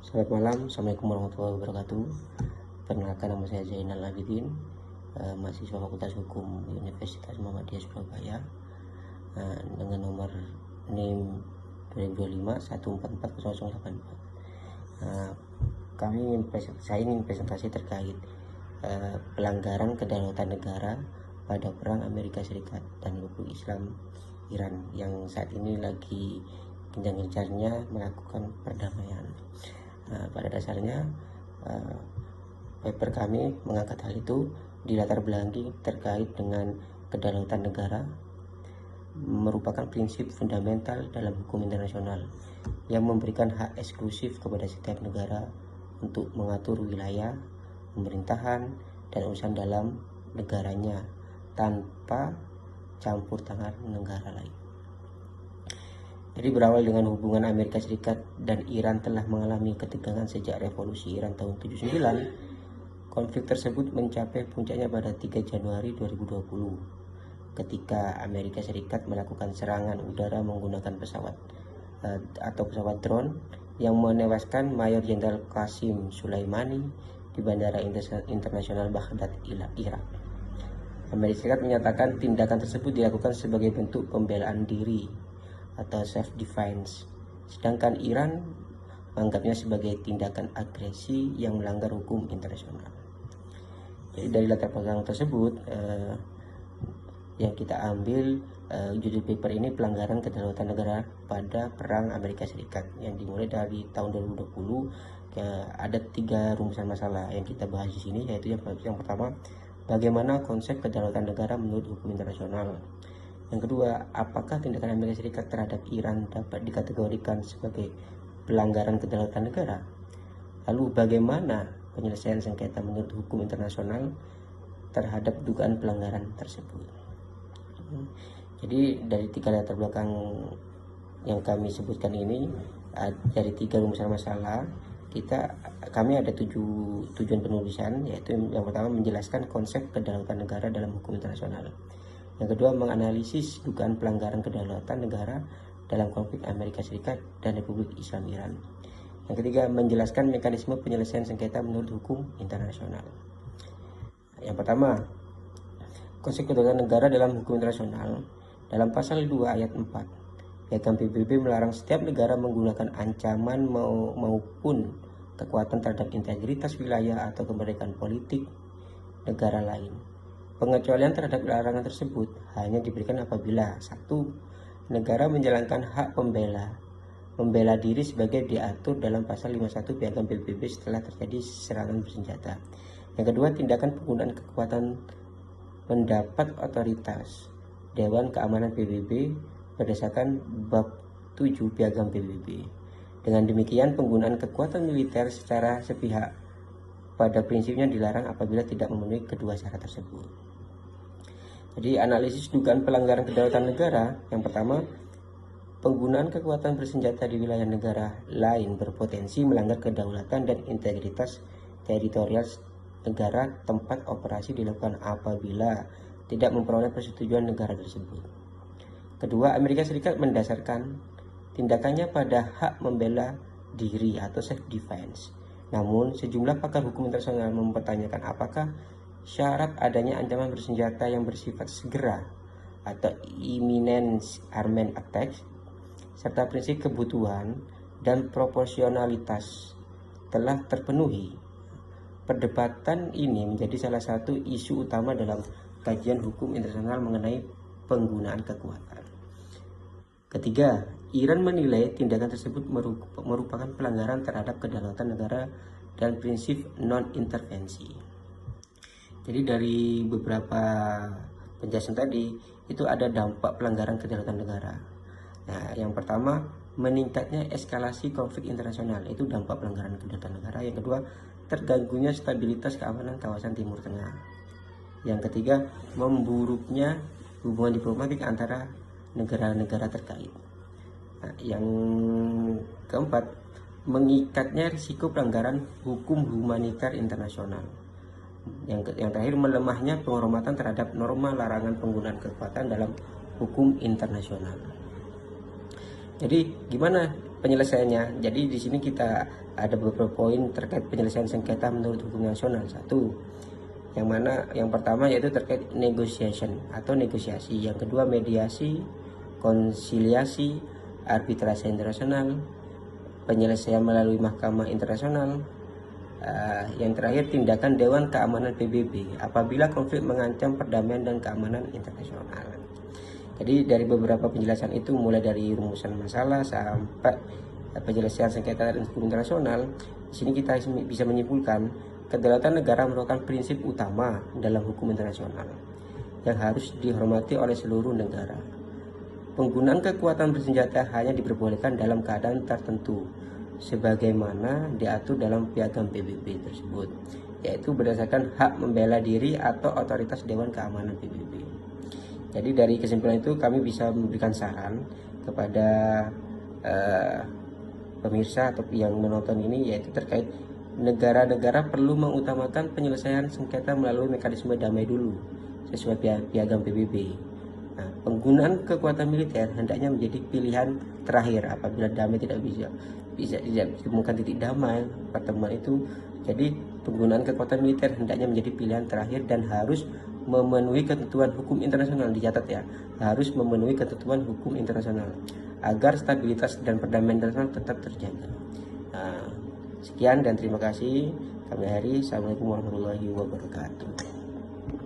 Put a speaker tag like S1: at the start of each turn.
S1: Selamat malam, Assalamualaikum warahmatullahi wabarakatuh. Perkenalkan, nama saya Zainal Abidin, mahasiswa Fakultas Hukum Universitas Muhammadiyah Surabaya, dengan nomor NIM 2025 144084. Saya ingin presentasi terkait pelanggaran kedaulatan negara pada perang Amerika Serikat dan Republik Islam Iran yang saat ini lagi gencar-gencarnya melakukan perdamaian. Pada dasarnya paper kami mengangkat hal itu di latar belakangi terkait dengan kedaulatan negara merupakan prinsip fundamental dalam hukum internasional yang memberikan hak eksklusif kepada setiap negara untuk mengatur wilayah, pemerintahan, dan urusan dalam negaranya tanpa campur tangan negara lain. Jadi berawal dengan hubungan Amerika Serikat dan Iran telah mengalami ketegangan sejak revolusi Iran tahun 79, konflik tersebut mencapai puncaknya pada 3 Januari 2020 ketika Amerika Serikat melakukan serangan udara menggunakan pesawat drone yang menewaskan Mayor Jenderal Qasim Soleimani di Bandara Internasional Baghdad, Irak. Amerika Serikat menyatakan tindakan tersebut dilakukan sebagai bentuk pembelaan diri atau self-defense, sedangkan Iran menganggapnya sebagai tindakan agresi yang melanggar hukum internasional. Jadi dari latar belakang tersebut yang kita ambil judul paper ini pelanggaran kedaulatan negara pada perang Amerika Serikat yang dimulai dari tahun 2020. Ada 3 rumusan masalah yang kita bahas di sini, yaitu yang pertama, bagaimana konsep kedaulatan negara menurut hukum internasional. Yang kedua, apakah tindakan Amerika Serikat terhadap Iran dapat dikategorikan sebagai pelanggaran kedaulatan negara? Lalu bagaimana penyelesaian sengketa menurut hukum internasional terhadap dugaan pelanggaran tersebut? Jadi dari 3 latar belakang yang kami sebutkan ini, dari 3 rumusan masalah, kami ada 7 tujuan penulisan, yaitu yang pertama menjelaskan konsep kedaulatan negara dalam hukum internasional. Yang kedua, menganalisis dugaan pelanggaran kedaulatan negara dalam konflik Amerika Serikat dan Republik Islam Iran. Yang ketiga, menjelaskan mekanisme penyelesaian sengketa menurut hukum internasional. Yang pertama, konsep kedaulatan negara dalam hukum internasional. Dalam pasal 2 ayat 4, Piagam PBB melarang setiap negara menggunakan ancaman maupun kekuatan terhadap integritas wilayah atau kemerdekaan politik negara lain. Pengecualian terhadap larangan tersebut hanya diberikan apabila 1. Negara menjalankan hak membela diri sebagai diatur dalam pasal 51 Piagam PBB setelah terjadi serangan bersenjata. Yang kedua, tindakan penggunaan kekuatan mendapat otoritas Dewan Keamanan PBB berdasarkan bab 7 Piagam PBB. Dengan demikian, penggunaan kekuatan militer secara sepihak pada prinsipnya dilarang apabila tidak memenuhi kedua syarat tersebut. Jadi analisis dugaan pelanggaran kedaulatan negara. Yang pertama, penggunaan kekuatan bersenjata di wilayah negara lain berpotensi melanggar kedaulatan dan integritas teritorial negara tempat operasi dilakukan apabila tidak memperoleh persetujuan negara tersebut. Kedua, Amerika Serikat mendasarkan tindakannya pada hak membela diri atau self-defense. Namun, sejumlah pakar hukum internasional mempertanyakan apakah syarat adanya ancaman bersenjata yang bersifat segera atau imminent armed attack serta prinsip kebutuhan dan proporsionalitas telah terpenuhi. Perdebatan ini menjadi salah satu isu utama dalam kajian hukum internasional mengenai penggunaan kekuatan. Ketiga, Iran menilai tindakan tersebut merupakan pelanggaran terhadap kedaulatan negara dan prinsip non-intervensi. Jadi dari beberapa penjelasan tadi itu ada dampak pelanggaran kedaulatan negara. Nah, yang pertama, meningkatnya eskalasi konflik internasional, itu dampak pelanggaran kedaulatan negara. Yang kedua, terganggunya stabilitas keamanan kawasan Timur Tengah. Yang ketiga, memburuknya hubungan diplomatik antara negara-negara terkait. Nah, yang keempat, mengikatnya risiko pelanggaran hukum humaniter internasional. Yang terakhir, melemahnya penghormatan terhadap norma larangan penggunaan kekuatan dalam hukum internasional. Jadi gimana penyelesaiannya. Jadi di sini kita ada beberapa poin terkait penyelesaian sengketa menurut hukum nasional. Satu, yang mana yang pertama yaitu terkait negotiation atau negosiasi. Yang kedua mediasi, konsiliasi, arbitrase internasional, penyelesaian melalui mahkamah internasional. Yang terakhir tindakan Dewan Keamanan PBB apabila konflik mengancam perdamaian dan keamanan internasional. Jadi dari beberapa penjelasan itu, mulai dari rumusan masalah sampai penyelesaian sengketa dan hukum internasional, di sini kita bisa menyimpulkan kedaulatan negara merupakan prinsip utama dalam hukum internasional yang harus dihormati oleh seluruh negara. Penggunaan kekuatan bersenjata hanya diperbolehkan dalam keadaan tertentu, sebagaimana diatur dalam piagam PBB tersebut, yaitu berdasarkan hak membela diri atau otoritas Dewan Keamanan PBB. Jadi dari kesimpulan itu kami bisa memberikan saran kepada pemirsa atau yang menonton ini, yaitu terkait negara-negara perlu mengutamakan penyelesaian sengketa melalui mekanisme damai dulu sesuai piagam PBB. Nah, penggunaan kekuatan militer hendaknya menjadi pilihan terakhir apabila damai tidak bisa ditemukan titik damai pertemuan itu. Jadi penggunaan kekuatan militer hendaknya menjadi pilihan terakhir dan harus memenuhi ketentuan hukum internasional. Dicatat ya, harus memenuhi ketentuan hukum internasional agar stabilitas dan perdamaian internasional tetap terjaga. Nah, sekian dan terima kasih. Kami Hari. Assalamualaikum warahmatullahi wabarakatuh.